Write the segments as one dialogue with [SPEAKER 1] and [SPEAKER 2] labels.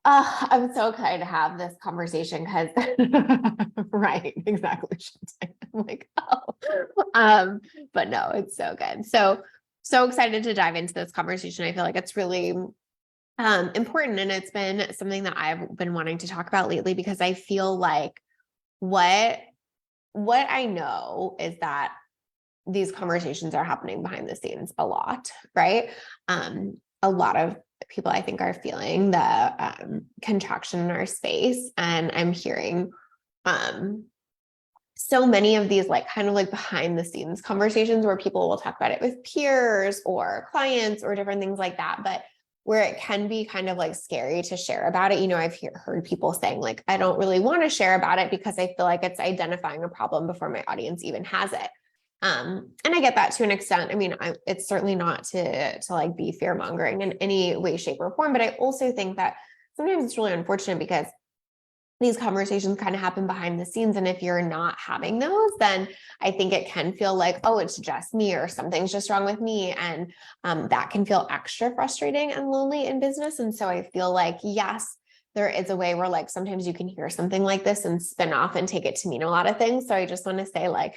[SPEAKER 1] I'm so excited to have this conversation because, right, exactly. I'm like, oh, but no, it's so good. So excited to dive into this conversation. I feel like it's really important, and it's been something that I've been wanting to talk about lately because I feel like what I know is that these conversations are happening behind the scenes a lot, right? A lot of people I think are feeling the contraction in our space, and I'm hearing so many of these like kind of like behind the scenes conversations where people will talk about it with peers or clients or different things like that, but where it can be kind of like scary to share about it. I've heard people saying like, I don't really want to share about it because I feel like it's identifying a problem before my audience even has it. And I get that to an extent. I mean, it's certainly not to like be fear mongering in any way, shape, or form, but I also think that sometimes it's really unfortunate because these conversations kind of happen behind the scenes. And if you're not having those, then I think it can feel like, oh, it's just me or something's just wrong with me. And that can feel extra frustrating and lonely in business. And so I feel like, yes, there is a way where like sometimes you can hear something like this and spin off and take it to mean a lot of things. So I just want to say like,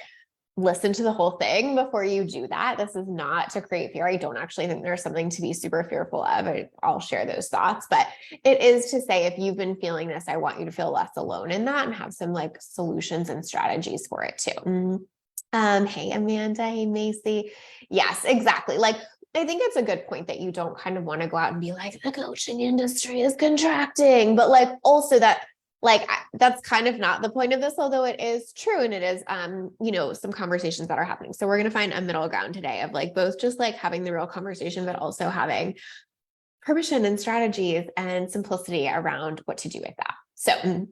[SPEAKER 1] listen to the whole thing before you do that. This is not to create fear. I don't actually think there's something to be super fearful of. I'll share those thoughts, but it is to say, if you've been feeling this, I want you to feel less alone in that and have some like solutions and strategies for it too. Hey, Amanda. Hey, Macy. Yes, exactly. Like, I think it's a good point that you don't kind of want to go out and be like, the coaching industry is contracting, but like also that like that's kind of not the point of this, although it is true. And it is, some conversations that are happening. So we're going to find a middle ground today of like both just like having the real conversation, but also having permission and strategies and simplicity around what to do with that. So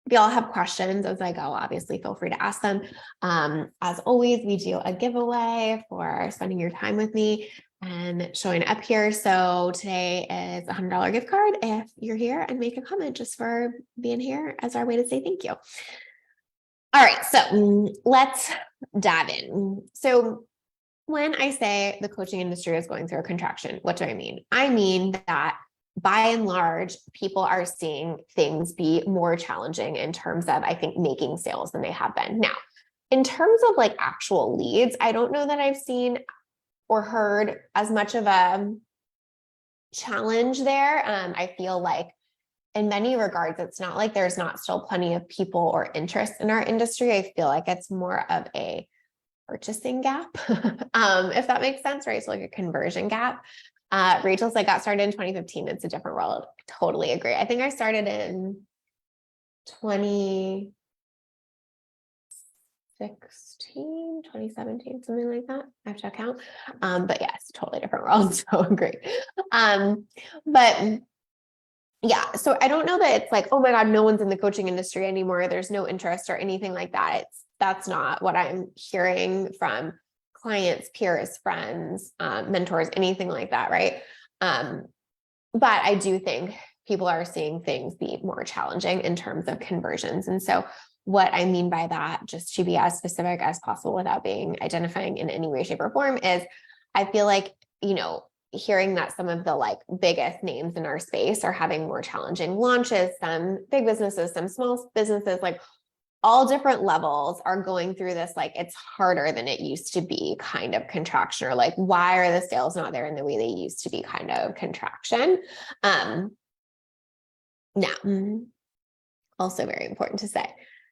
[SPEAKER 1] if y'all have questions as I go, obviously feel free to ask them. As always, we do a giveaway for spending your time with me and showing up here. So today is a $100 gift card if you're here and make a comment just for being here as our way to say thank you. All right, so let's dive in. So when I say the coaching industry is going through a contraction, what do I mean? I mean that by and large, people are seeing things be more challenging in terms of, I think, making sales than they have been. Now, in terms of like actual leads, I don't know that I've seen or heard as much of a challenge there. I feel like in many regards, it's not like there's not still plenty of people or interest in our industry. I feel like it's more of a purchasing gap, if that makes sense, right? So like a conversion gap. Rachel's like got started in 2015. It's a different world. I totally agree. I think I started in 2017, something like that. I have to account. But yeah, it's a totally different world. So agree. But yeah, so I don't know that it's like, oh my God, no one's in the coaching industry anymore. There's no interest or anything like that. That's not what I'm hearing from clients, peers, friends, mentors, anything like that, right? But I do think people are seeing things be more challenging in terms of conversions. And so what I mean by that, just to be as specific as possible without being identifying in any way, shape, or form, is I feel like, hearing that some of the like biggest names in our space are having more challenging launches, some big businesses, some small businesses, like all different levels are going through this, like it's harder than it used to be kind of contraction, or like, why are the sales not there in the way they used to be kind of contraction. Now, also very important to say,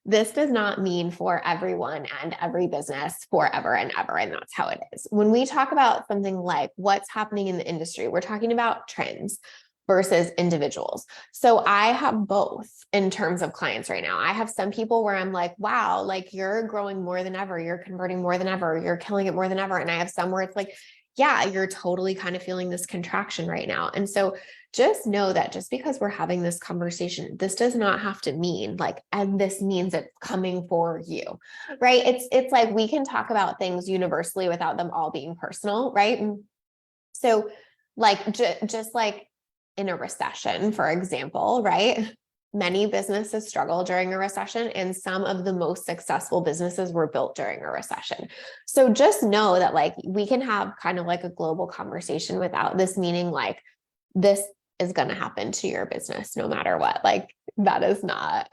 [SPEAKER 1] this does not mean for everyone and every business forever and ever. And that's how it is. When we talk about something like what's happening in the industry, we're talking about trends versus individuals. So I have both in terms of clients right now. I have some people where I'm like, wow, like you're growing more than ever. You're converting more than ever. You're killing it more than ever. And I have some where it's like, yeah, you're totally kind of feeling this contraction right now. And so just know that just because we're having this conversation, this does not have to mean like, and this means it's coming for you, right? It's like, we can talk about things universally without them all being personal, right? And so like, just like in a recession, for example, right? Many businesses struggle during a recession, and some of the most successful businesses were built during a recession. So just know that like we can have kind of like a global conversation without this meaning like this is going to happen to your business no matter what. Like that is not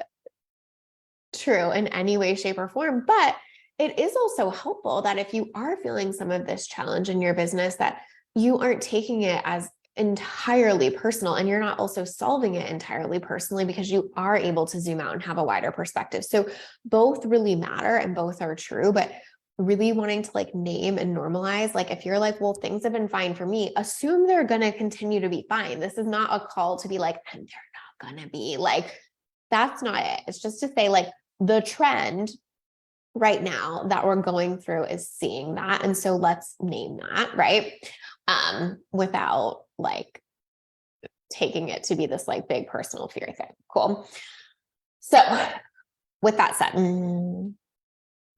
[SPEAKER 1] true in any way, shape, or form. But it is also helpful that if you are feeling some of this challenge in your business, that you aren't taking it as entirely personal, and you're not also solving it entirely personally, because you are able to zoom out and have a wider perspective. So both really matter and both are true, but really wanting to like name and normalize, like if you're like, well, things have been fine for me, assume they're going to continue to be fine. This is not a call to be like, and they're not going to be like, that's not it. It's just to say like the trend right now that we're going through is seeing that. And so let's name that, right? Without like taking it to be this like big personal fear thing. Cool. So with that said,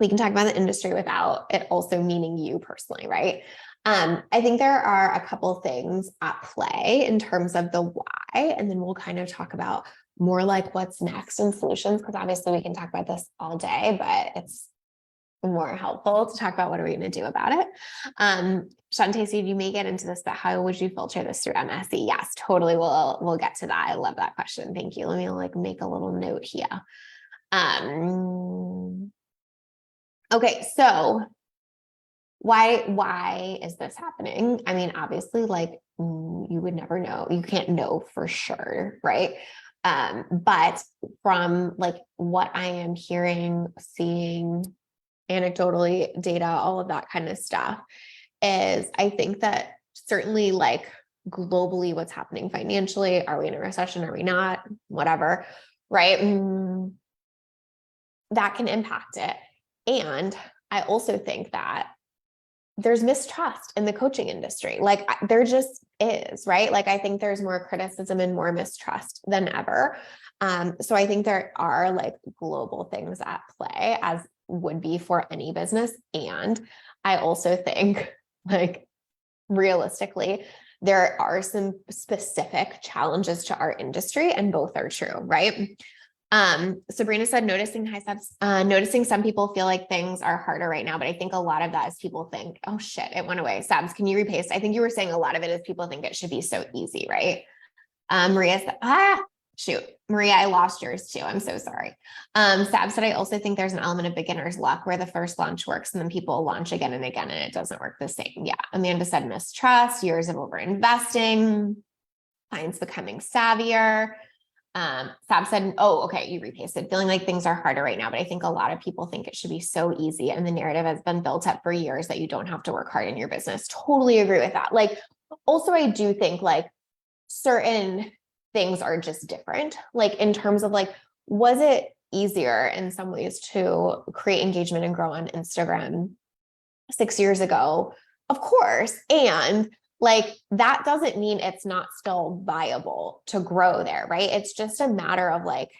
[SPEAKER 1] we can talk about the industry without it also meaning you personally, right? I think there are a couple things at play in terms of the why, and then we'll kind of talk about more like what's next and solutions, because obviously we can talk about this all day, but it's more helpful to talk about what are we going to do about it. Shantae said you may get into this, but how would you filter this through MSE? Yes, totally. We'll get to that. I love that question. Thank you. Let me like make a little note here. Okay, so why is this happening? I mean, obviously, like you would never know. You can't know for sure, right? But from like what I am hearing, seeing, anecdotally, data, all of that kind of stuff, is I think that certainly like globally what's happening financially, are we in a recession? Are we not? Whatever, right? That can impact it. And I also think that there's mistrust in the coaching industry. Like there just is, right? Like I think there's more criticism and more mistrust than ever. So I think there are like global things at play, as would be for any business. And I also think like realistically, there are some specific challenges to our industry, and both are true, right? Sabrina said, noticing some people feel like things are harder right now, but I think a lot of that is people think, oh shit, it went away. Sabs, can you repaste? I think you were saying a lot of it is people think it should be so easy, right? Maria said, shoot, Maria, I lost yours too. I'm so sorry. Sab said, I also think there's an element of beginner's luck where the first launch works and then people launch again and again and it doesn't work the same. Yeah. Amanda said mistrust, years of over-investing, clients becoming savvier. Sab said, oh, okay, you repasted, feeling like things are harder right now, but I think a lot of people think it should be so easy. And the narrative has been built up for years that you don't have to work hard in your business. Totally agree with that. Like, also, I do think like certain things are just different. Like in terms of like, was it easier in some ways to create engagement and grow on Instagram 6 years ago? Of course. And like, that doesn't mean it's not still viable to grow there, right? It's just a matter of like,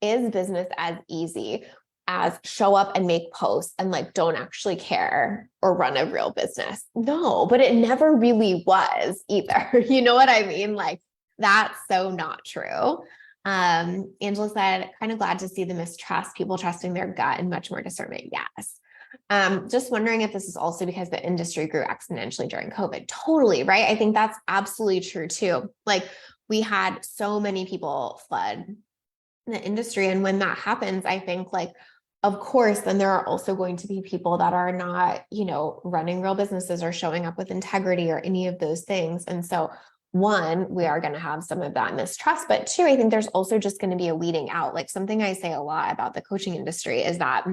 [SPEAKER 1] is business as easy as show up and make posts and like, don't actually care or run a real business? No, but it never really was either. You know what I mean? Like, that's so not true. Angela said, kind of glad to see the mistrust, people trusting their gut and much more discernment. Yes. Just wondering if this is also because the industry grew exponentially during COVID. Totally, right? I think that's absolutely true too. Like we had so many people flood the industry. And when that happens, I think like, of course, then there are also going to be people that are not, you know, running real businesses or showing up with integrity or any of those things. And so one, we are going to have some of that mistrust, but two, I think there's also just going to be a weeding out. Like something I say a lot about the coaching industry is that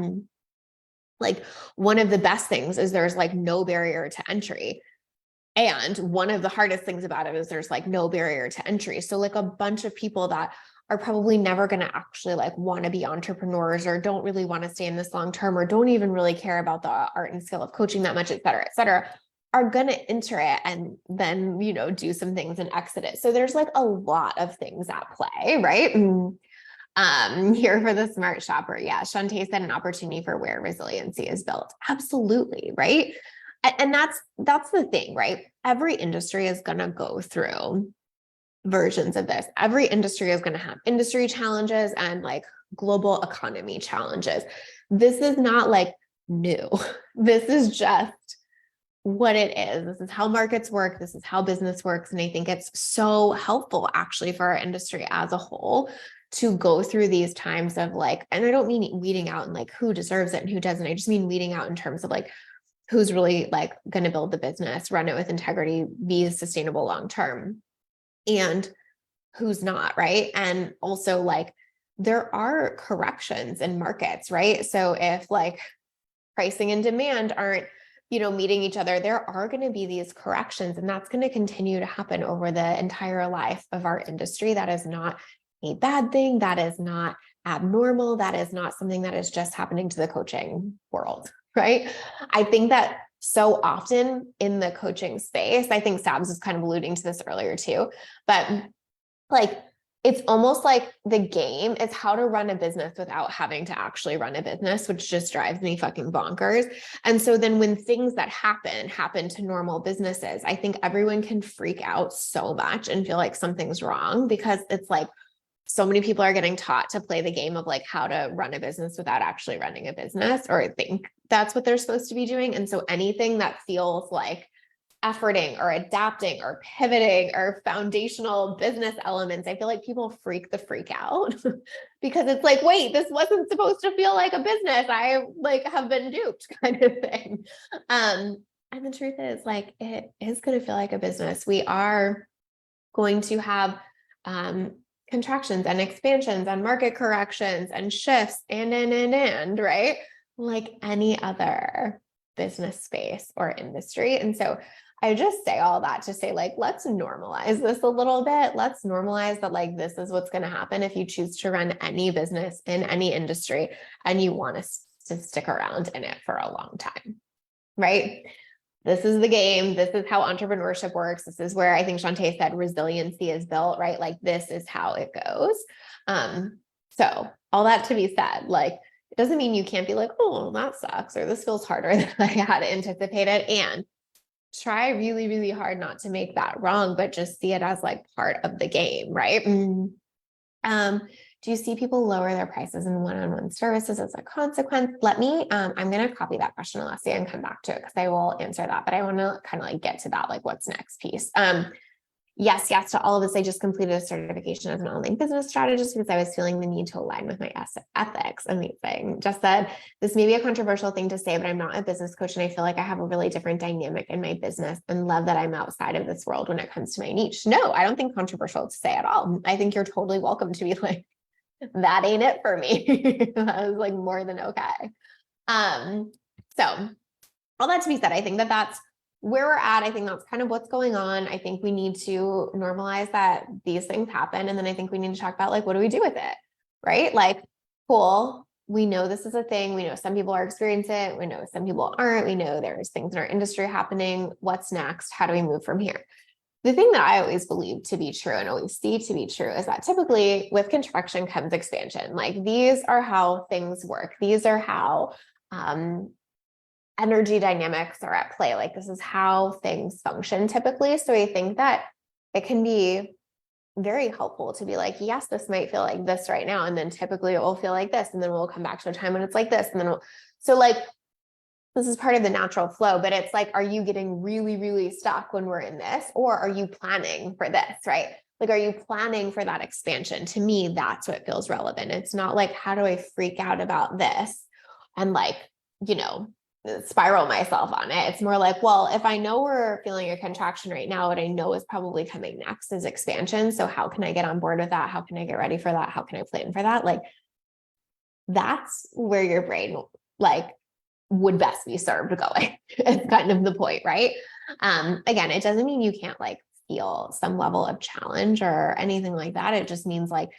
[SPEAKER 1] like one of the best things is there's like no barrier to entry. And one of the hardest things about it is there's like no barrier to entry. So like a bunch of people that are probably never going to actually like want to be entrepreneurs or don't really want to stay in this long term or don't even really care about the art and skill of coaching that much, et cetera, are going to enter it and then, you know, do some things and exit it. So there's like a lot of things at play, right? Here for the smart shopper. Yeah. Shantae said an opportunity for where resiliency is built. Absolutely. Right. And that's the thing, right? Every industry is going to go through versions of this. Every industry is going to have industry challenges and like global economy challenges. This is not like new. This is just what it is. This is how markets work. This is how business works. And I think it's so helpful actually for our industry as a whole to go through these times of like, and I don't mean weeding out and like who deserves it and who doesn't. I just mean weeding out in terms of like who's really like going to build the business, run it with integrity, be sustainable long-term, and who's not, right? And also like there are corrections in markets, right? So if like pricing and demand aren't, meeting each other, there are going to be these corrections, and that's going to continue to happen over the entire life of our industry. That is not a bad thing. That is not abnormal. That is not something that is just happening to the coaching world, right? I think that so often in the coaching space, I think Sabs was kind of alluding to this earlier too, but like, it's almost like the game is how to run a business without having to actually run a business, which just drives me fucking bonkers. And so then when things that happen to normal businesses, I think everyone can freak out so much and feel like something's wrong, because it's like so many people are getting taught to play the game of like how to run a business without actually running a business, or think that's what they're supposed to be doing. And so anything that feels like efforting or adapting or pivoting or foundational business elements, I feel like people freak out because it's like, wait, this wasn't supposed to feel like a business. I like have been duped kind of thing. And the truth is like, it is going to feel like a business. We are going to have contractions and expansions and market corrections and shifts and right? Like any other business space or industry. And so I just say all that to say, like, let's normalize this a little bit. Let's normalize that, like, this is what's going to happen if you choose to run any business in any industry and you want to stick around in it for a long time, right? This is the game. This is how entrepreneurship works. This is where I think Shantae said resiliency is built, right? Like, this is how it goes. So all that to be said, like, it doesn't mean you can't be like, oh, that sucks, or this feels harder than I had anticipated. And try really, really hard not to make that wrong, but just see it as like part of the game, right? Do you see people lower their prices in one-on-one services as a consequence? I'm going to copy that question, Alessia, and come back to it because I will answer that, but I want to kind of like get to that, like what's next piece. Yes to all of this. I just completed a certification as an online business strategist because I was feeling the need to align with my ethics. Amazing. Just said, this may be a controversial thing to say, but I'm not a business coach and I feel like I have a really different dynamic in my business and love that I'm outside of this world when it comes to my niche. No, I don't think controversial to say at all. I think you're totally welcome to be like, that ain't it for me. That was like more than okay. So all that to be said, I think that that's where we're at. I think that's kind of what's going on. I think we need to normalize that these things happen. And then I think we need to talk about like, what do we do with it? Right? Like, cool. We know this is a thing. We know some people are experiencing it. We know some people aren't. We know there's things in our industry happening. What's next? How do we move from here? The thing that I always believe to be true and always see to be true is that typically with contraction comes expansion. Like, these are how things work. These are how, energy dynamics are at play. Like, this is how things function typically. So I think that it can be very helpful to be like, yes, this might feel like this right now. And then typically it will feel like this. And then we'll come back to a time when it's like this. And then so like, this is part of the natural flow, but it's like, are you getting really, really stuck when we're in this? Or are you planning for this, right? Like, are you planning for that expansion? To me, that's what feels relevant. It's not like, how do I freak out about this? And like, spiral myself on it. It's more like, well, if I know we're feeling a contraction right now, what I know is probably coming next is expansion. So how can I get on board with that? How can I get ready for that? How can I plan for that? Like, that's where your brain like would best be served going. It's kind of the point, right? Again, it doesn't mean you can't like feel some level of challenge or anything like that. It just means like,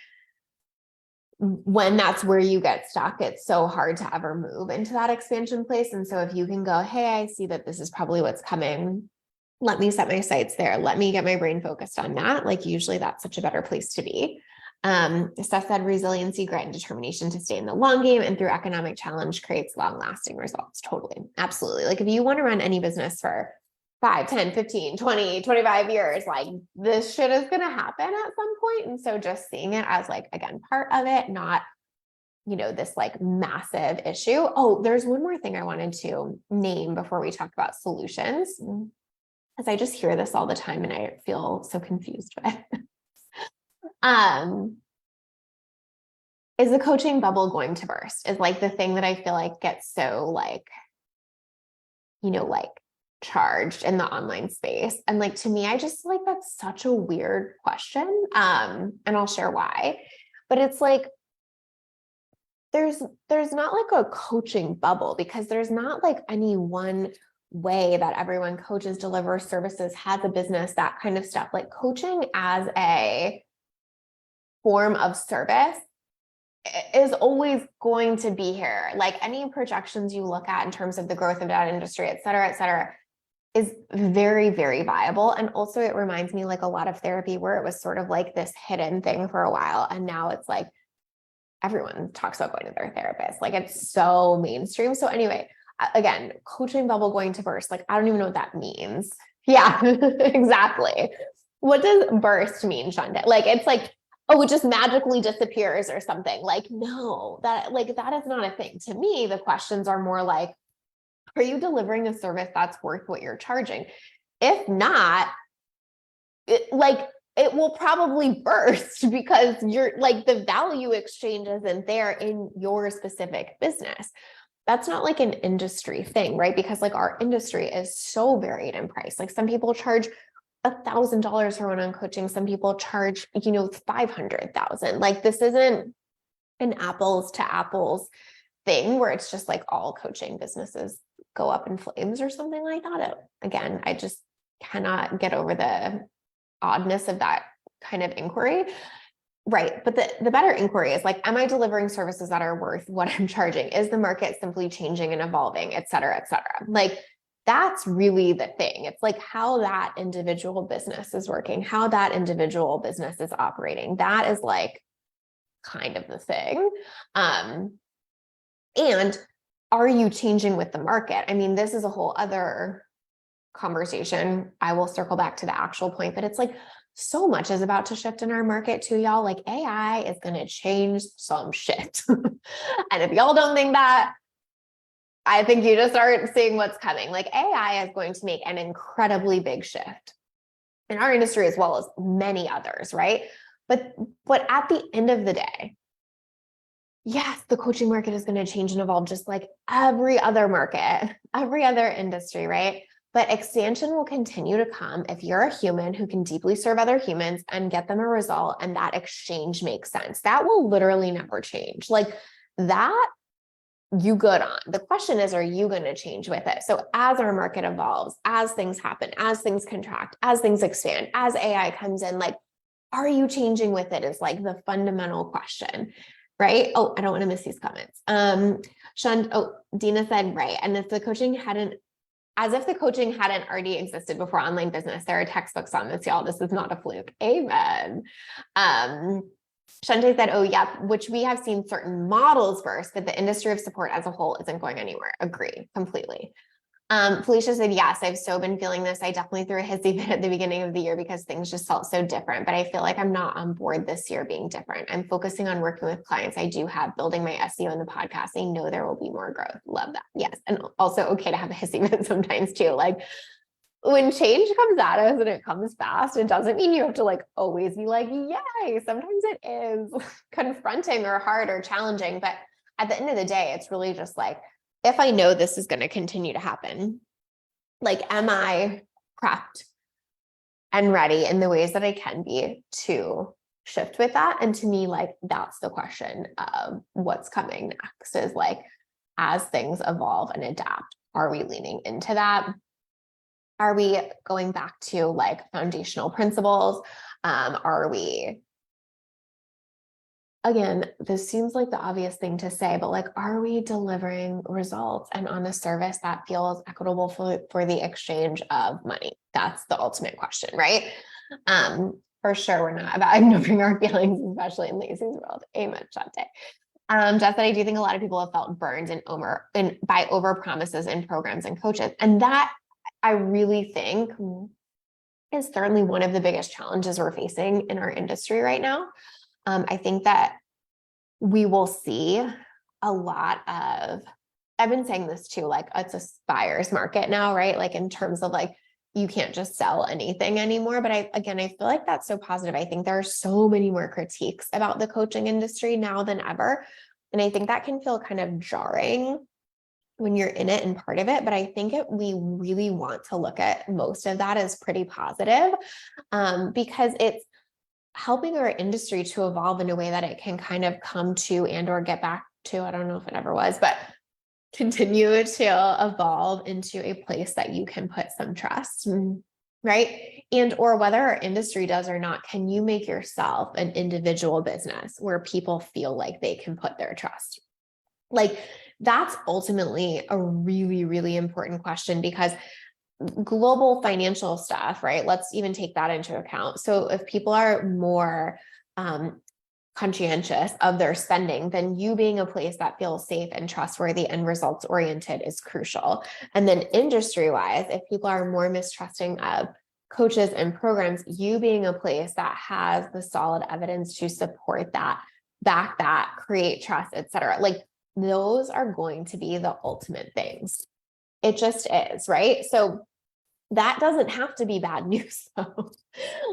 [SPEAKER 1] when that's where you get stuck, it's so hard to ever move into that expansion place. And so if you can go, hey, I see that this is probably what's coming. Let me set my sights there. Let me get my brain focused on that. Like, usually that's such a better place to be. Steph said resiliency, grit, and determination to stay in the long game and through economic challenge creates long lasting results. Totally. Absolutely. Like, if you want to run any business for 5, 10, 15, 20, 25 years, like, this shit is going to happen at some point. And so just seeing it as like, again, part of it, not this like massive issue. Oh, there's one more thing I wanted to name before we talk about solutions, because I just hear this all the time and I feel so confused by it. Is the coaching bubble going to burst? Is like the thing that I feel like gets so like, like charged in the online space. And like, to me, I just like, that's such a weird question. And I'll share why, but it's like, there's not like a coaching bubble, because there's not like any one way that everyone coaches, delivers services, has a business, that kind of stuff. Like coaching as a form of service is always going to be here. Like any projections you look at in terms of the growth of that industry, et cetera, is very, very viable. And also it reminds me like a lot of therapy, where it was sort of like this hidden thing for a while. And now it's like, everyone talks about going to their therapist. Like it's so mainstream. So anyway, again, coaching bubble going to burst. Like, I don't even know what that means. Yeah, exactly. What does burst mean, Shonda? Like, it's like, oh, it just magically disappears or something. Like, no, that is not a thing. To me, the questions are more like, are you delivering a service that's worth what you're charging? If not, it will probably burst, because you're like, the value exchange isn't there in your specific business. That's not like an industry thing, right? Because like our industry is so varied in price. Like some people charge $1,000 for one-on-one coaching. Some people charge, 500,000. Like this isn't an apples to apples thing where it's just like all coaching businesses go up in flames or something like that. Again, I just cannot get over the oddness of that kind of inquiry. Right. But the better inquiry is like, am I delivering services that are worth what I'm charging? Is the market simply changing and evolving, et cetera, et cetera? Like, that's really the thing. It's like how that individual business is working, how that individual business is operating. That is like kind of the thing. And are you changing with the market? I mean, this is a whole other conversation. I will circle back to the actual point, but it's like, so much is about to shift in our market too, y'all. Like AI is going to change some shit. And if y'all don't think that, I think you just start seeing what's coming. Like AI is going to make an incredibly big shift in our industry as well as many others, right? But at the end of the day, yes, the coaching market is going to change and evolve just like every other market, every other industry, right? But expansion will continue to come if you're a human who can deeply serve other humans and get them a result, and that exchange makes sense. That will literally never change. Like that, you good on. The question is, are you going to change with it? So as our market evolves, as things happen, as things contract, as things expand, as AI comes in, like, are you changing with it is like the fundamental question, right? Oh, I don't want to miss these comments. Dina said, right. And if the coaching hadn't already existed before online business, there are textbooks on this, y'all. This is not a fluke. Amen. Shante said, oh, yeah, which we have seen certain models first, but the industry of support as a whole isn't going anywhere. Agree completely. Felicia said, yes, I've so been feeling this. I definitely threw a hissy fit at the beginning of the year because things just felt so different, but I feel like I'm not on board this year being different. I'm focusing on working with clients I do have, building my SEO in the podcast. I know there will be more growth. Love that. Yes. And also okay to have a hissy fit sometimes too. Like when change comes at us and it comes fast, it doesn't mean you have to like always be like, yay. Sometimes it is confronting or hard or challenging, but at the end of the day, it's really just like, if I know this is going to continue to happen, like, am I prepped and ready in the ways that I can be to shift with that? And to me, like, that's the question of what's coming next is like, as things evolve and adapt, are we leaning into that? Are we going back to like foundational principles? Are we, again, this seems like the obvious thing to say, but like, are we delivering results and on a service that feels equitable for the exchange of money? That's the ultimate question, right? For sure, we're not about ignoring our feelings, especially in Lacey's world. Amen, Shante. Jess said, I do think a lot of people have felt burned by over promises in programs and coaches. And that I really think is certainly one of the biggest challenges we're facing in our industry right now. I think that we will see a lot of, I've been saying this too, like it's a buyer's market now, right? Like in terms of like, you can't just sell anything anymore. But I feel like that's so positive. I think there are so many more critiques about the coaching industry now than ever. And I think that can feel kind of jarring when you're in it and part of it. But I think we really want to look at most of that as pretty positive, because it's helping our industry to evolve in a way that it can kind of come to and or get back to, I don't know if it ever was, but continue to evolve into a place that you can put some trust, right? And or whether our industry does or not, can you make yourself an individual business where people feel like they can put their trust? Like that's ultimately a really, really important question, because global financial stuff, right? Let's even take that into account. So if people are more conscientious of their spending, then you being a place that feels safe and trustworthy and results oriented is crucial. And then industry wise, if people are more mistrusting of coaches and programs, you being a place that has the solid evidence to support that, back that, create trust, etc. Like those are going to be the ultimate things. It just is, right? So that doesn't have to be bad news though.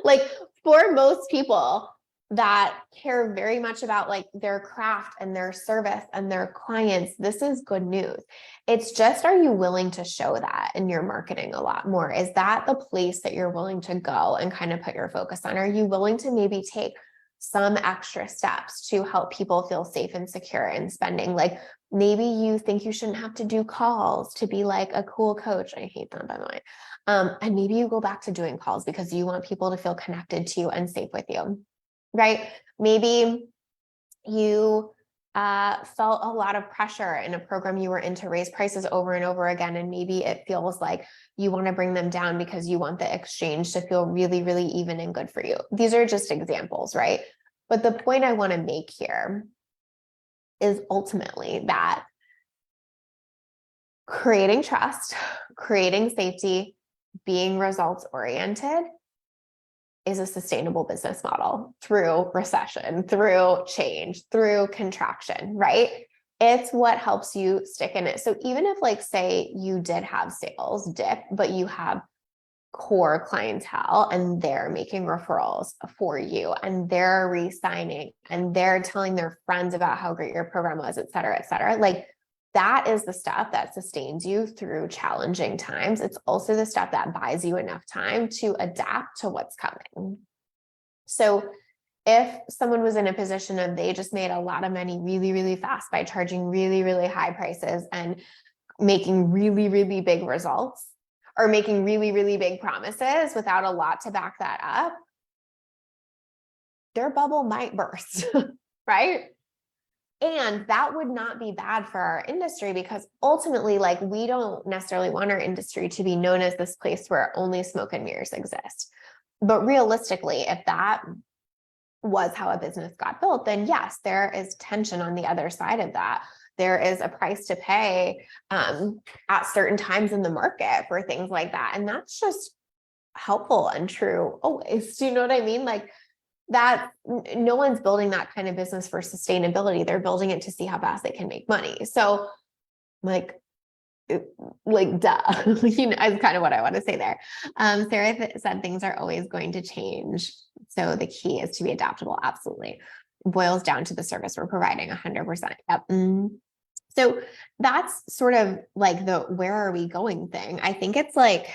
[SPEAKER 1] Like for most people that care very much about like their craft and their service and their clients, this is good news. It's just, are you willing to show that in your marketing a lot more? Is that the place that you're willing to go and kind of put your focus on? Are you willing to maybe take some extra steps to help people feel safe and secure in spending? Like maybe you think you shouldn't have to do calls to be like a cool coach. I hate that, by the way. And maybe you go back to doing calls because you want people to feel connected to you and safe with you, right? Maybe you felt a lot of pressure in a program you were in to raise prices over and over again. And maybe it feels like you want to bring them down because you want the exchange to feel really, really even and good for you. These are just examples, right? But the point I want to make here is ultimately that creating trust, creating safety, being results oriented is a sustainable business model through recession, through change, through contraction, right? It's what helps you stick in it. So even if like, say you did have sales dip, but you have core clientele and they're making referrals for you and they're re-signing and they're telling their friends about how great your program was, et cetera, like that is the stuff that sustains you through challenging times. It's also the stuff that buys you enough time to adapt to what's coming. So if someone was in a position of they just made a lot of money really, really fast by charging really, really high prices and making really, really big results, or making really, really big promises without a lot to back that up, their bubble might burst, right? And that would not be bad for our industry, because ultimately, like, we don't necessarily want our industry to be known as this place where only smoke and mirrors exist. But realistically, if that was how a business got built, then yes, there is tension on the other side of that. There is a price to pay at certain times in the market for things like that. And that's just helpful and true always. Do you know what I mean? Like that, no one's building that kind of business for sustainability. They're building it to see how fast they can make money. So like duh, you know, is kind of what I want to say there. Sarah said things are always going to change. So the key is to be adaptable. Absolutely. It boils down to the service we're providing 100%. Yep. So that's sort of like the, where are we going thing. I think it's like,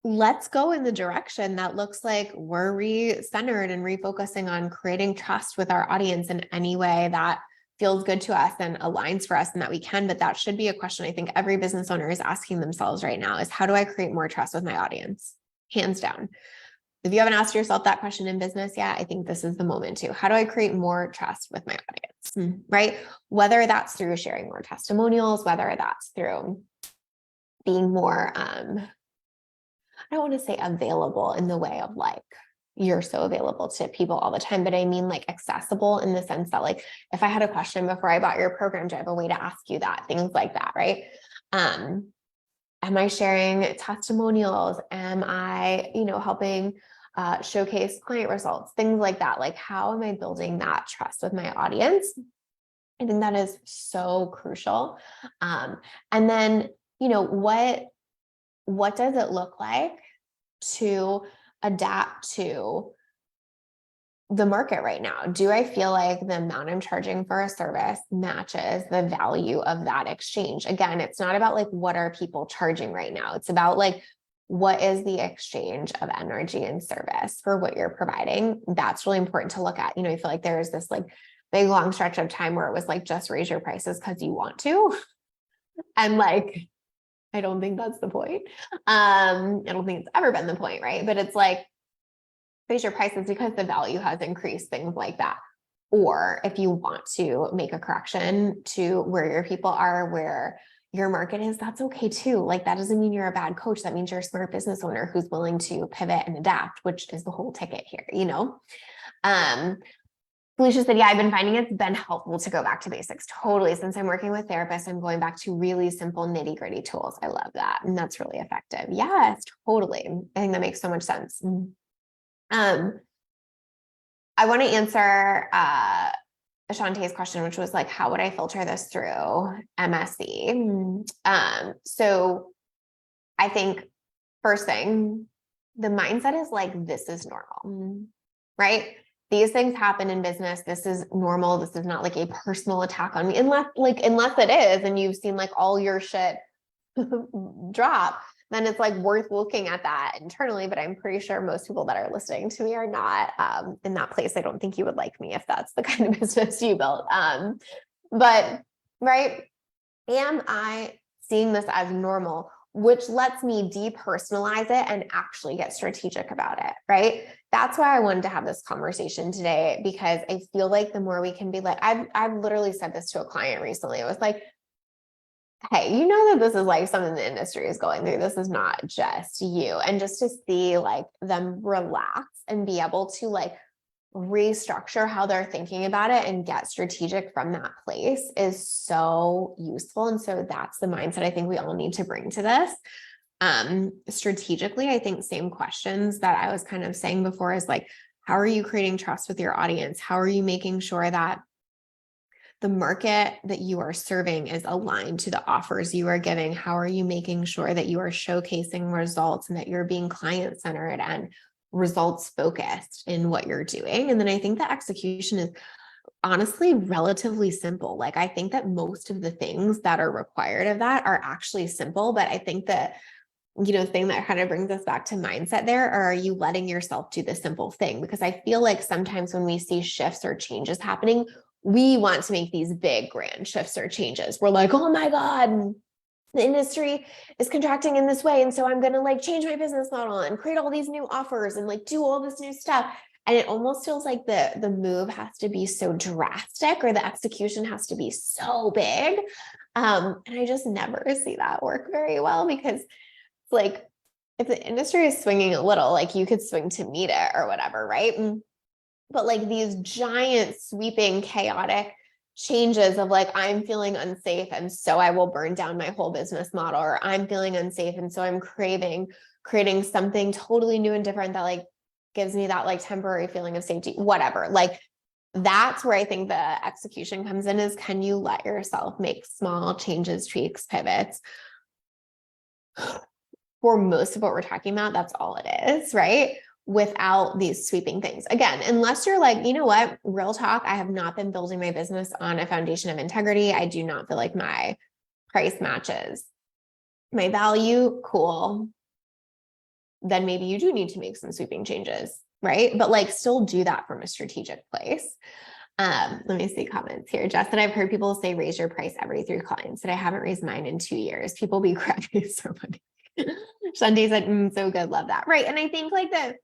[SPEAKER 1] let's go in the direction that looks like we're re-centered and refocusing on creating trust with our audience in any way that feels good to us and aligns for us and that we can. But that should be a question I think every business owner is asking themselves right now, is how do I create more trust with my audience? Hands down. If you haven't asked yourself that question in business yet, I think this is the moment to. How do I create more trust with my audience, right? Whether that's through sharing more testimonials, whether that's through being more, I don't want to say available in the way of like, you're so available to people all the time, but I mean like accessible in the sense that like, if I had a question before I bought your program, do I have a way to ask you that? Things like that, right? Am I sharing testimonials? Am I, helping showcase client results, things like that. Like, how am I building that trust with my audience? I think that is so crucial. And then, what does it look like to adapt to the market right now? Do I feel like the amount I'm charging for a service matches the value of that exchange? Again, it's not about like, what are people charging right now? It's about like, what is the exchange of energy and service for what you're providing? That's really important to look at. I feel like there's this like big long stretch of time where it was like, just raise your prices because you want to. And like, I don't think that's the point. I don't think it's ever been the point, right? But it's like, raise your prices because the value has increased, things like that. Or if you want to make a correction to where your people are, where your market is, that's okay too. Like, that doesn't mean you're a bad coach. That means you're a smart business owner who's willing to pivot and adapt, which is the whole ticket here, Felicia said, yeah, I've been finding it's been helpful to go back to basics. Totally. Since I'm working with therapists, I'm going back to really simple nitty gritty tools. I love that. And that's really effective. Yes, totally. I think that makes so much sense. I want to answer Ashante's question, which was like, how would I filter this through MSC? So I think first thing, the mindset is like, this is normal, right? These things happen in business. This is normal. This is not like a personal attack on me, unless it is, and you've seen like all your shit drop, then it's like worth looking at that internally. But I'm pretty sure most people that are listening to me are not in that place. I don't think you would like me if that's the kind of business you built. But right, am I seeing this as normal, which lets me depersonalize it and actually get strategic about it, right? That's why I wanted to have this conversation today, because I feel like the more we can be like, I've literally said this to a client recently. It was like, hey, you know that this is like something the industry is going through. This is not just you. And just to see like them relax and be able to like restructure how they're thinking about it and get strategic from that place is so useful. And so that's the mindset I think we all need to bring to this. Strategically, I think same questions that I was kind of saying before is like, how are you creating trust with your audience? How are you making sure that the market that you are serving is aligned to the offers you are giving? How are you making sure that you are showcasing results and that you're being client-centered and results focused in what you're doing? And then I think the execution is honestly relatively simple. Like, I think that most of the things that are required of that are actually simple, but I think that thing that kind of brings us back to mindset there, or are you letting yourself do the simple thing? Because I feel like sometimes when we see shifts or changes happening, we want to make these big grand shifts or changes. We're like, oh my God, the industry is contracting in this way. And so I'm going to like change my business model and create all these new offers and like do all this new stuff. And it almost feels like the move has to be so drastic, or the execution has to be so big. And I just never see that work very well, because like, if the industry is swinging a little, like you could swing to meet it or whatever, right? But like these giant sweeping chaotic changes of like, I'm feeling unsafe and so I will burn down my whole business model, or I'm feeling unsafe and so I'm creating something totally new and different that like gives me that like temporary feeling of safety, whatever. Like, that's where I think the execution comes in, is can you let yourself make small changes, tweaks, pivots? For most of what we're talking about, that's all it is, right? Without these sweeping things. Again, unless you're like, you know what, real talk, I have not been building my business on a foundation of integrity. I do not feel like my price matches my value. Cool. Then maybe you do need to make some sweeping changes, right? But like, still do that from a strategic place. Let me see comments here. Jess said, I've heard people say raise your price every 3 clients, and I haven't raised mine in 2 years. People be cracking so funny. Shanti said, so good. Love that. Right. And I think like the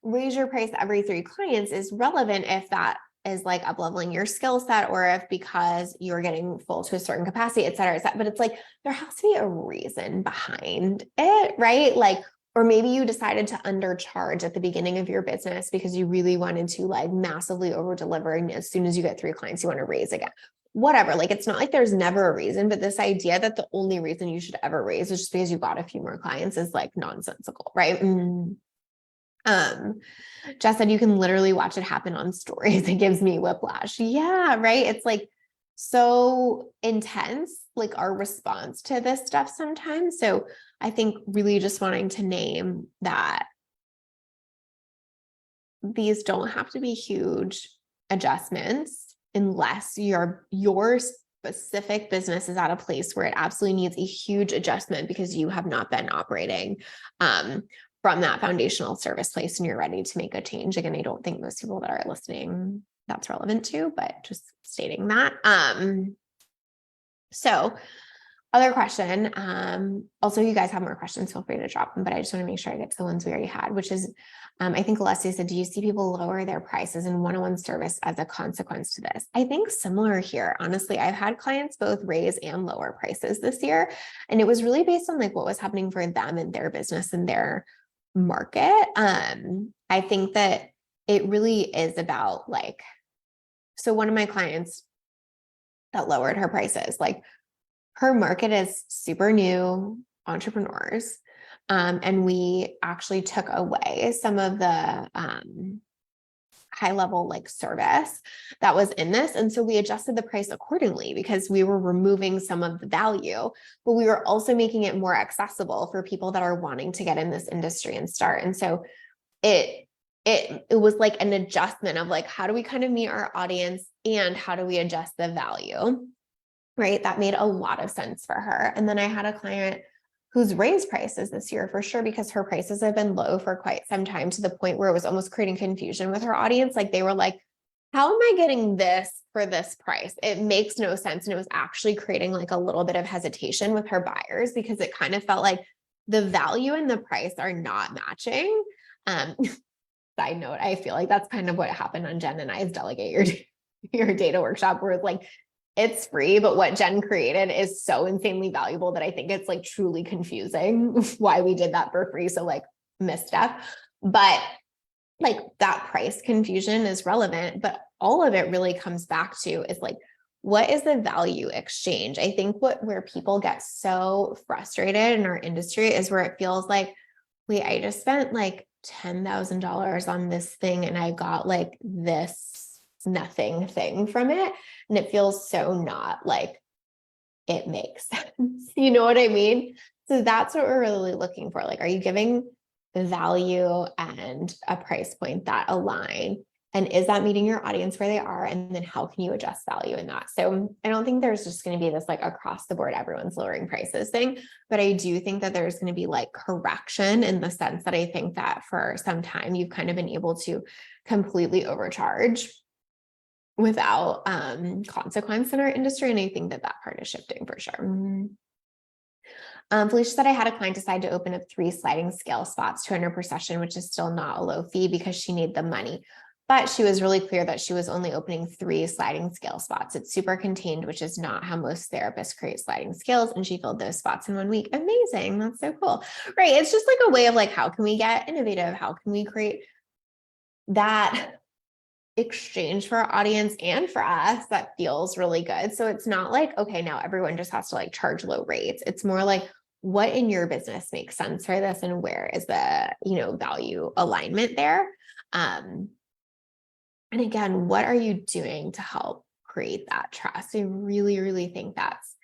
[SPEAKER 1] raise your price every 3 clients is relevant if that is like up leveling your skill set, or if because you're getting full to a certain capacity, et cetera, et cetera. But it's like, there has to be a reason behind it, right? Like, or maybe you decided to undercharge at the beginning of your business because you really wanted to like massively over deliver. And as soon as you get 3 clients, you want to raise again. Whatever. Like, it's not like there's never a reason, but this idea that the only reason you should ever raise is just because you got a few more clients is like nonsensical, right? Jess said you can literally watch it happen on stories. It gives me whiplash. Yeah, right. It's like so intense, like our response to this stuff sometimes. So I think really just wanting to name that these don't have to be huge adjustments unless your specific business is at a place where it absolutely needs a huge adjustment because you have not been operating from that foundational service place and you're ready to make a change. Again, I don't think most people that are listening that's relevant to, but just stating that. So other question, also you guys have more questions, feel free to drop them, but I just want to make sure I get to the ones we already had, which is, I think Alessia said, do you see people lower their prices in one-on-one service as a consequence to this? I think similar here. Honestly, I've had clients both raise and lower prices this year. And it was really based on like what was happening for them and their business and their market. I think that it really is about like, so one of my clients that lowered her prices, like her market is super new entrepreneurs. And we actually took away some of the high level like service that was in this. And so we adjusted the price accordingly because we were removing some of the value, but we were also making it more accessible for people that are wanting to get in this industry and start. And so it was like an adjustment of like, how do we kind of meet our audience and how do we adjust the value? Right. That made a lot of sense for her. And then I had a client who's raised prices this year for sure, because her prices have been low for quite some time to the point where it was almost creating confusion with her audience. Like they were like, how am I getting this for this price? It makes no sense. And it was actually creating like a little bit of hesitation with her buyers because it kind of felt like the value and the price are not matching. Side note, I feel like that's kind of what happened on Jen and I's Delegate Your Data workshop, where it's like, it's free, but what Jen created is so insanely valuable that I think it's like truly confusing why we did that for free. So like misstep, but like that price confusion is relevant, but all of it really comes back to is like, what is the value exchange? I think where people get so frustrated in our industry is where it feels like, wait, I just spent like $10,000 on this thing and I got like this nothing thing from it. And it feels so not like it makes sense. You know what I mean? So that's what we're really looking for. Like, are you giving value and a price point that align? And is that meeting your audience where they are? And then how can you adjust value in that? So I don't think there's just going to be this like across the board, everyone's lowering prices thing, but I do think that there's going to be like correction in the sense that I think that for some time you've kind of been able to completely overcharge without consequence in our industry. And I think that part is shifting for sure. Felicia said, I had a client decide to open up 3 sliding scale spots, 200 per session, which is still not a low fee because she needed the money. But she was really clear that she was only opening 3 sliding scale spots. It's super contained, which is not how most therapists create sliding scales. And she filled those spots in 1 week. Amazing. That's so cool. Right. It's just like a way of like, how can we get innovative? How can we create that exchange for our audience and for us that feels really good? So it's not like, okay, now everyone just has to like charge low rates. It's more like, what in your business makes sense for this and where is the, value alignment there? And again, what are you doing to help create that trust? I really, really think that's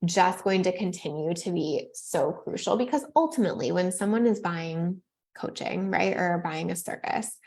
[SPEAKER 1] just going to continue to be so crucial, because ultimately when someone is buying coaching, right, or buying a service,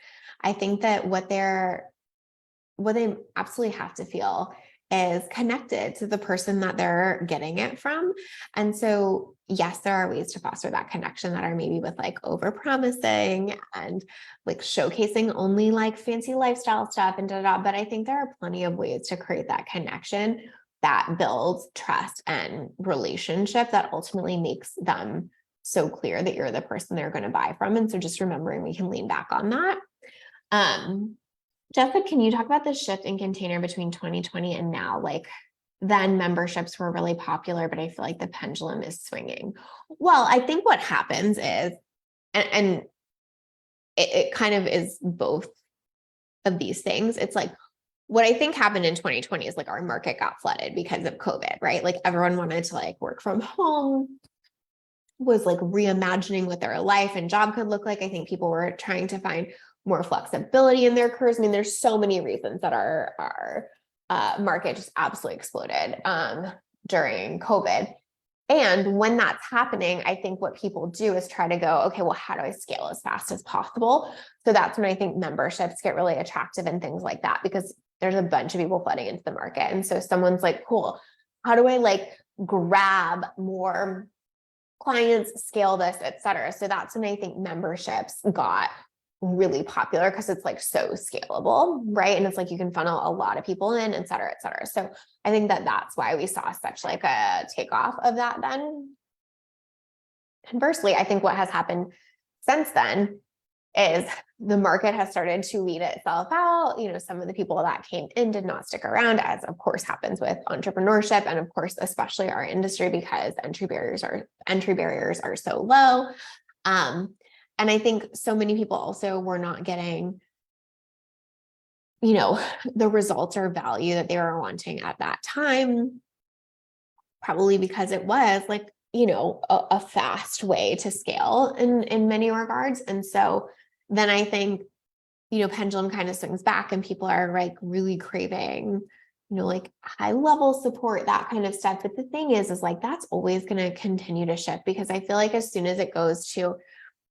[SPEAKER 1] I think that what they absolutely have to feel is connected to the person that they're getting it from. And so, yes, there are ways to foster that connection that are maybe with like over-promising and like showcasing only like fancy lifestyle stuff and but I think there are plenty of ways to create that connection that builds trust and relationship that ultimately makes them so clear that you're the person they're going to buy from. And so just remembering we can lean back on that. Jessica, can you talk about the shift in container between 2020 and now? Like then memberships were really popular, but I feel like the pendulum is swinging. Well, I think what happens is, and it kind of is both of these things. It's like, what I think happened in 2020 is like our market got flooded because of COVID, right? Like everyone wanted to like work from home. was like reimagining what their life and job could look like. I think people were trying to find more flexibility in their careers. I mean, there's so many reasons that our market just absolutely exploded during COVID. And when that's happening, I think what people do is try to go, okay, well, how do I scale as fast as possible? So that's when I think memberships get really attractive and things like that, because there's a bunch of people flooding into the market. And so someone's like, cool, how do I like grab more clients, scale this, et cetera? So that's when I think memberships got really popular, because it's like so scalable, right? And it's like you can funnel a lot of people in, et cetera, et cetera. So I think that that's why we saw such like a takeoff of that then. Conversely, I think what has happened since then is the market has started to weed itself out. You know, some of the people that came in did not stick around, as of course happens with entrepreneurship, and of course, especially our industry, because entry barriers are so low. And I think so many people also were not getting, you know, the results or value that they were wanting at that time, probably because it was like, you know, a fast way to scale in many regards. And so then I think, you know, pendulum kind of swings back and people are like really craving, you know, like high level support, that kind of stuff. But the thing is like, that's always going to continue to shift, because I feel like as soon as it goes to,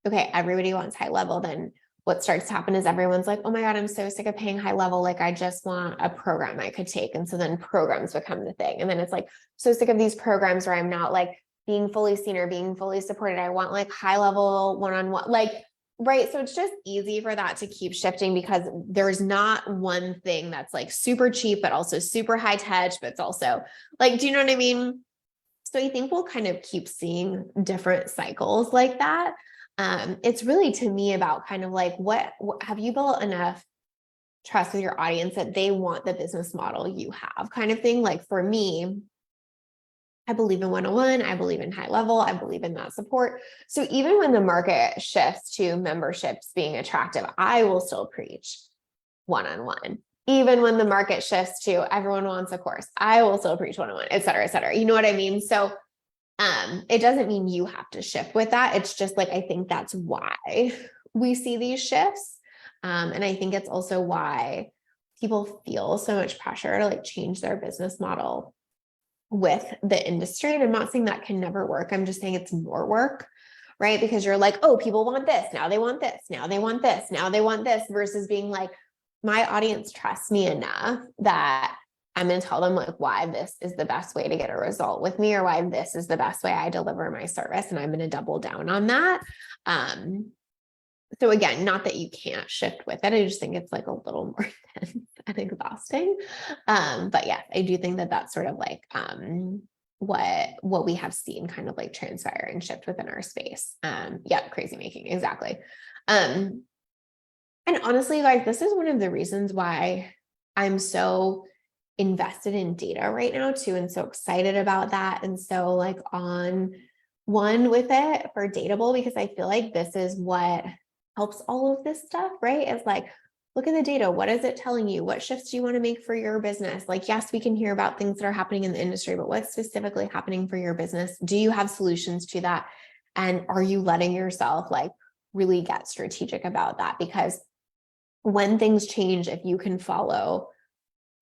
[SPEAKER 1] okay, everybody wants high level, then what starts to happen is everyone's like, oh my God, I'm so sick of paying high level. Like, I just want a program I could take. And so then programs become the thing. And then it's like, so sick of these programs where I'm not like being fully seen or being fully supported. I want like high level one-on-one, like, right. So it's just easy for that to keep shifting, because there's not one thing that's like super cheap, but also super high touch, but it's also like, do you know what I mean? So I think we'll kind of keep seeing different cycles like that. It's really, to me, about kind of like, what have you built enough trust with your audience that they want the business model you have, kind of thing. Like for me, I believe in one-on-one, I believe in high level, I believe in that support. So even when the market shifts to memberships being attractive, I will still preach one-on-one. Even when the market shifts to everyone wants a course, I will still preach one-on-one, et cetera, et cetera. You know what I mean? So it doesn't mean you have to shift with that. It's just like, I think that's why we see these shifts. And I think it's also why people feel so much pressure to like change their business model with the industry. And I'm not saying that can never work. I'm just saying it's more work, right? Because you're like, oh, people want this. Now they want this. Now they want this. Now they want this, versus being like, my audience trusts me enough that I'm going to tell them like why this is the best way to get a result with me, or why this is the best way I deliver my service. And I'm going to double down on that. So again, not that you can't shift with it. I just think it's like a little more intense and exhausting. But yeah, I do think that that's sort of like what we have seen kind of like transpire and shift within our space. Yeah, crazy making. Exactly. And honestly, like, this is one of the reasons why I'm so invested in data right now too, and so excited about that, and so like on one with it for Dateable, because I feel like this is what helps all of this stuff, right? It's like, look at the data. What is it telling you? What shifts do you want to make for your business? Like, yes, we can hear about things that are happening in the industry, but what's specifically happening for your business? Do you have solutions to that? And are you letting yourself like really get strategic about that? Because when things change, if you can follow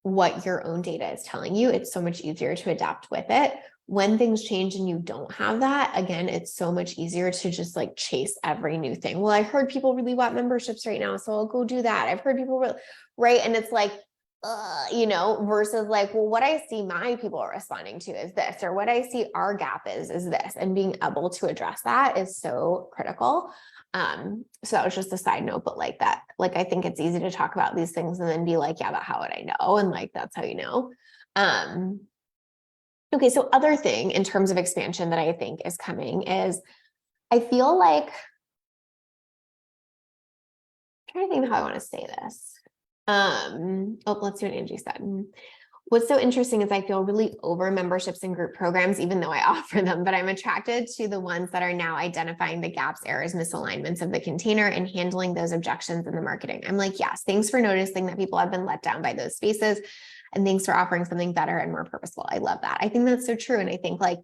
[SPEAKER 1] what your own data is telling you, it's so much easier to adapt with it. When things change and you don't have that, again, it's so much easier to just like chase every new thing. Well, I heard people really want memberships right now, so I'll go do that. I've heard people really, right? And it's like, you know, versus like, well, what I see my people are responding to is this, or what I see our gap is this, and being able to address that is so critical. So that was just a side note, but like that, like, I think it's easy to talk about these things and then be like, yeah, but how would I know? And like, that's how you know. Okay. So other thing in terms of expansion that I think is coming is, I feel like, I'm trying to think of how I want to say this. Oh, let's see what Angie said. What's so interesting is I feel really over memberships and group programs, even though I offer them, but I'm attracted to the ones that are now identifying the gaps, errors, misalignments of the container and handling those objections in the marketing. I'm like, yes, thanks for noticing that people have been let down by those spaces. And thanks for offering something better and more purposeful. I love that. I think that's so true. And I think like,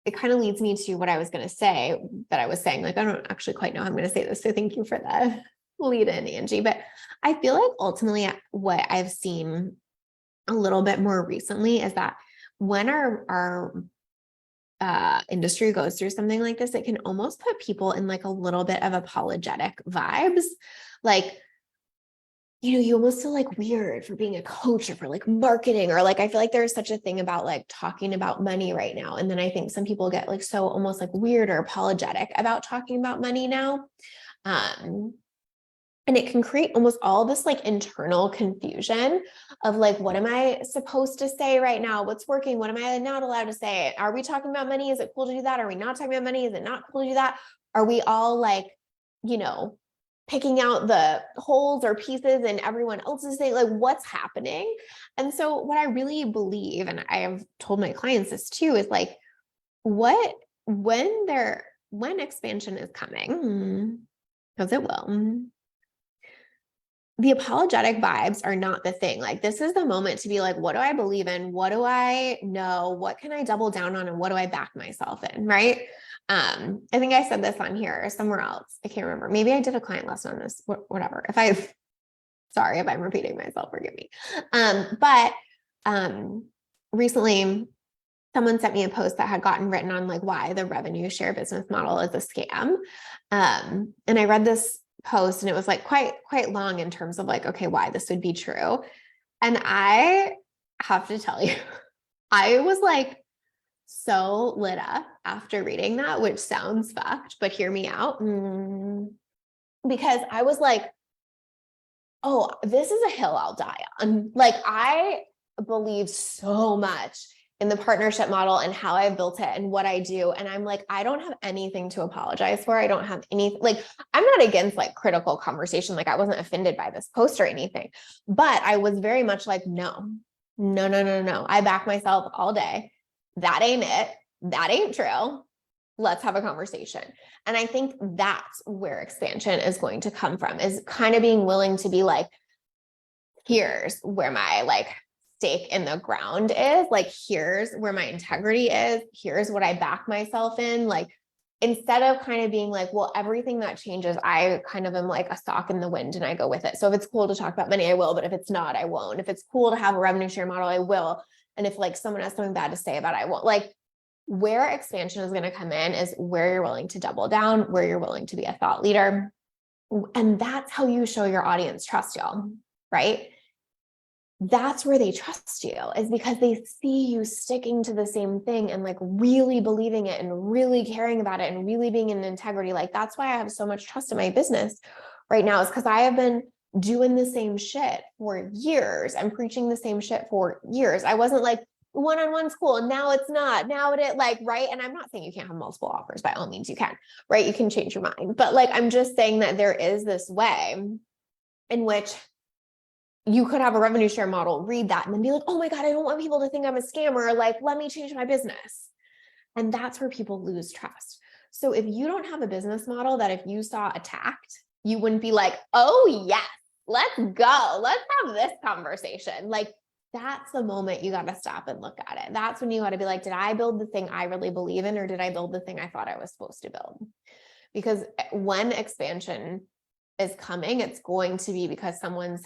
[SPEAKER 1] it kind of leads me to what I was going to say that I was saying, like, I don't actually quite know how I'm going to say this. So thank you for the lead in, Angie. But I feel like ultimately what I've seen a little bit more recently is that when our industry goes through something like this, it can almost put people in like a little bit of apologetic vibes. Like, you almost feel like weird for being a coach or for like marketing, or like, I feel like there's such a thing about like talking about money right now. And then I think some people get like so almost like weird or apologetic about talking about money now. And it can create almost all this like internal confusion of like, what am I supposed to say right now? What's working? What am I not allowed to say? Are we talking about money? Is it cool to do that? Are we not talking about money? Is it not cool to do that? Are we all like, picking out the holes or pieces and everyone else is saying like, what's happening? And so what I really believe, and I have told my clients this too, is like, when expansion is coming, because it will, the apologetic vibes are not the thing. Like, this is the moment to be like, what do I believe in? What do I know? What can I double down on? And what do I back myself in? Right. I think I said this on here or somewhere else. I can't remember. Maybe I did a client lesson on this, whatever. Sorry if I'm repeating myself, forgive me. But recently someone sent me a post that had gotten written on like why the revenue share business model is a scam. And I read this post and it was like quite long in terms of like, okay, why this would be true. And I have to tell you, I was like so lit up after reading that, which sounds fucked, but hear me out. Because I was like, oh, this is a hill I'll die on. Like, I believe so much in the partnership model and how I built it and what I do. And I'm like, I don't have anything to apologize for. I don't have any, like, I'm not against like critical conversation. Like, I wasn't offended by this post or anything, but I was very much like, no. I back myself all day. That ain't it. That ain't true. Let's have a conversation. And I think that's where expansion is going to come from, is kind of being willing to be like, here's where my like stake in the ground is, like, here's where my integrity is. Here's what I back myself in. Like, instead of kind of being like, well, everything that changes, I kind of am like a sock in the wind and I go with it. So if it's cool to talk about money, I will, but if it's not, I won't. If it's cool to have a revenue share model, I will. And if like someone has something bad to say about it, I won't. Like, where expansion is going to come in is where you're willing to double down, where you're willing to be a thought leader. And that's how you show your audience trust, y'all, right? That's where they trust you, is because they see you sticking to the same thing and like really believing it and really caring about it and really being in integrity. Like, that's why I have so much trust in my business right now, is because I have been doing the same shit for years. I'm preaching the same shit for years. I wasn't like, one-on-one school. Now it's not. Now it like, right. And I'm not saying you can't have multiple offers. By all means you can, right? You can change your mind. But like, I'm just saying that there is this way in which you could have a revenue share model, read that, and then be like, oh my God, I don't want people to think I'm a scammer. Like, let me change my business. And that's where people lose trust. So if you don't have a business model that if you saw attacked, you wouldn't be like, oh yes, let's go. Let's have this conversation. Like, that's the moment you got to stop and look at it. That's when you got to be like, did I build the thing I really believe in, or did I build the thing I thought I was supposed to build? Because when expansion is coming, it's going to be because someone's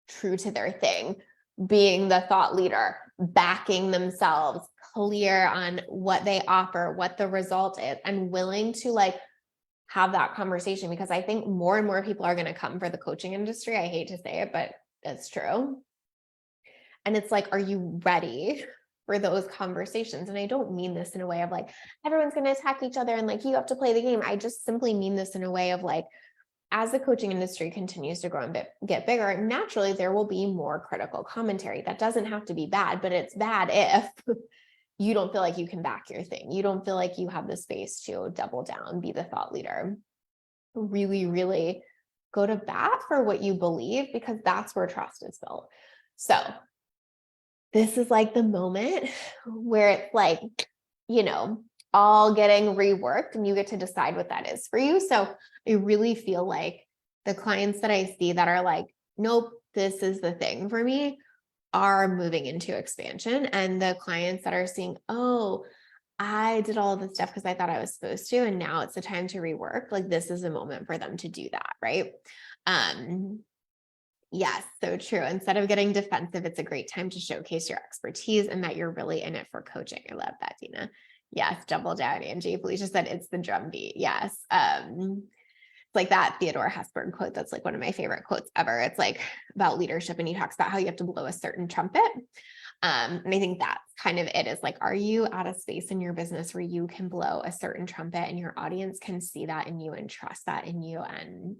[SPEAKER 1] true to their thing, being the thought leader, backing themselves, clear on what they offer, what the result is, and willing to like have that conversation. Because I think more and more people are going to come for the coaching industry. I hate to say it, but it's true. And it's like, are you ready for those conversations? And I don't mean this in a way of like, everyone's going to attack each other and like, you have to play the game. I just simply mean this in a way of like, as the coaching industry continues to grow and get bigger, naturally, there will be more critical commentary. That doesn't have to be bad, but it's bad if you don't feel like you can back your thing. You don't feel like you have the space to double down, be the thought leader, really, really go to bat for what you believe, because that's where trust is built. So this is like the moment where it's like, all getting reworked and you get to decide what that is for you. So I really feel like the clients that I see that are like, nope, this is the thing for me, are moving into expansion. And the clients that are seeing, oh, I did all of this stuff because I thought I was supposed to, and now it's the time to rework. Like this is a moment for them to do that, right? Yes, so true. Instead of getting defensive, it's a great time to showcase your expertise and that you're really in it for coaching. I love that, Dina. Yes, double down, Angie. Felicia said it's the drum beat. Yes. Like that Theodore Hesburgh quote. That's like one of my favorite quotes ever. It's like about leadership, and he talks about how you have to blow a certain trumpet. And I think that's kind of it, is like, are you at a space in your business where you can blow a certain trumpet and your audience can see that in you and trust that in you and,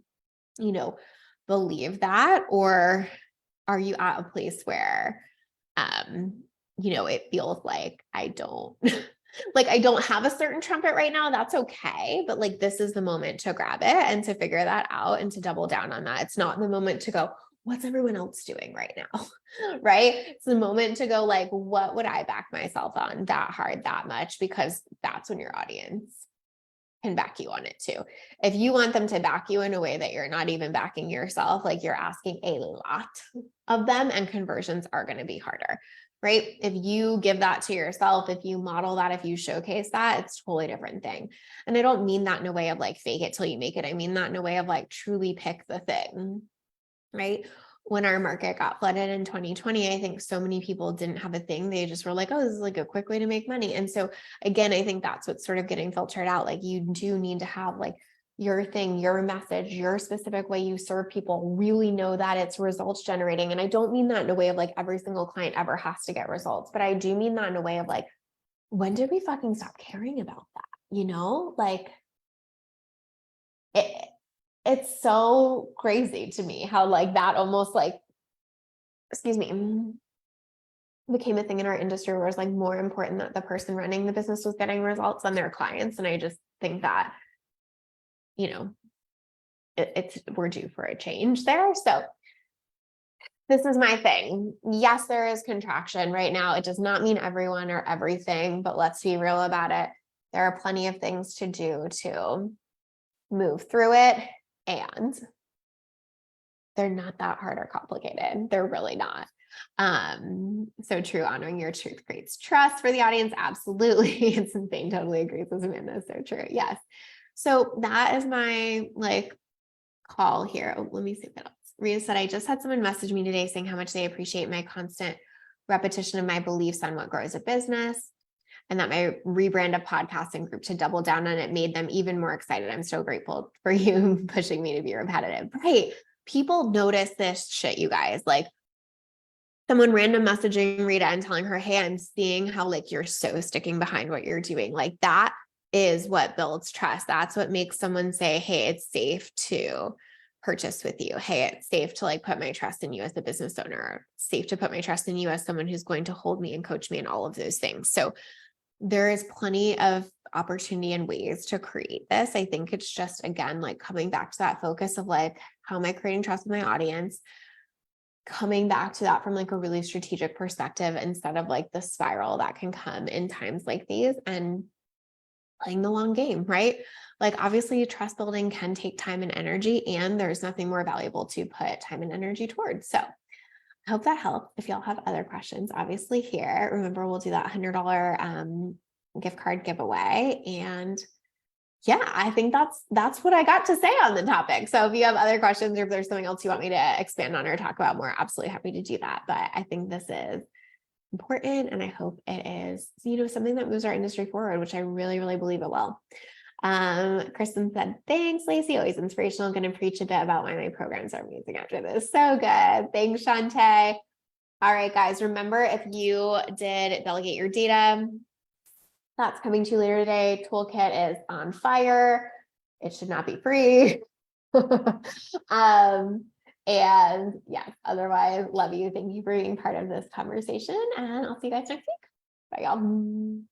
[SPEAKER 1] believe that? Or are you at a place where, it feels like I don't like, I don't have a certain trumpet right now. That's okay. But like, this is the moment to grab it and to figure that out and to double down on that. It's not the moment to go, what's everyone else doing right now? Right. It's the moment to go like, what would I back myself on that hard, that much? Because that's when your audience can back you on it too. If you want them to back you in a way that you're not even backing yourself, like you're asking a lot of them, and conversions are going to be harder, right? If you give that to yourself, if you model that, if you showcase that, it's a totally different thing. And I don't mean that in a way of like fake it till you make it. I mean that in a way of like truly pick the thing, right? When our market got flooded in 2020, I think so many people didn't have a thing. They just were like, oh, this is like a quick way to make money. And so again, I think that's what's sort of getting filtered out. Like you do need to have like your thing, your message, your specific way you serve people, really know that it's results generating. And I don't mean that in a way of like every single client ever has to get results, but I do mean that in a way of like, when did we fucking stop caring about that? Like it's so crazy to me how like that almost like, excuse me, became a thing in our industry where it's like more important that the person running the business was getting results than their clients. And I just think that, we're due for a change there. So this is my thing. Yes, there is contraction right now. It does not mean everyone or everything, but let's be real about it. There are plenty of things to do to move through it, and they're not that hard or complicated. They're really not. So true. Honoring your truth creates trust for the audience. Absolutely. It's insane. Totally agrees with Amanda. So true. Yes. So that is my like call here. Oh, let me see what else. Rita said, I just had someone message me today saying how much they appreciate my constant repetition of my beliefs on what grows a business, and that my rebrand of podcasting group to double down on it made them even more excited. I'm so grateful for you pushing me to be repetitive. Right. People notice this shit, you guys. Like someone random messaging Rita and telling her, hey, I'm seeing how like you're so sticking behind what you're doing. Like that is what builds trust. That's what makes someone say, hey, it's safe to purchase with you. Hey, it's safe to like put my trust in you as a business owner. It's safe to put my trust in you as someone who's going to hold me and coach me and all of those things. So there is plenty of opportunity and ways to create this. I think it's just, again, like coming back to that focus of like, how am I creating trust with my audience? Coming back to that from like a really strategic perspective instead of like the spiral that can come in times like these, and playing the long game, right? Like obviously trust building can take time and energy, and there's nothing more valuable to put time and energy towards. So I hope that helped. If y'all have other questions, obviously here, remember we'll do that $100 gift card giveaway. And yeah, I think that's what I got to say on the topic. So if you have other questions or if there's something else you want me to expand on or talk about more, absolutely happy to do that. But I think this is important, and I hope it is, something that moves our industry forward, which I really, really believe it will. Kristen said, thanks, Lacey. Always inspirational. Going to preach a bit about why my programs are amazing after this. So good. Thanks, Shantae. All right, guys, remember, if you did delegate your data, that's coming to you later today. Toolkit is on fire. It should not be free. And yes, otherwise, love you. Thank you for being part of this conversation, and I'll see you guys next week. Bye, y'all.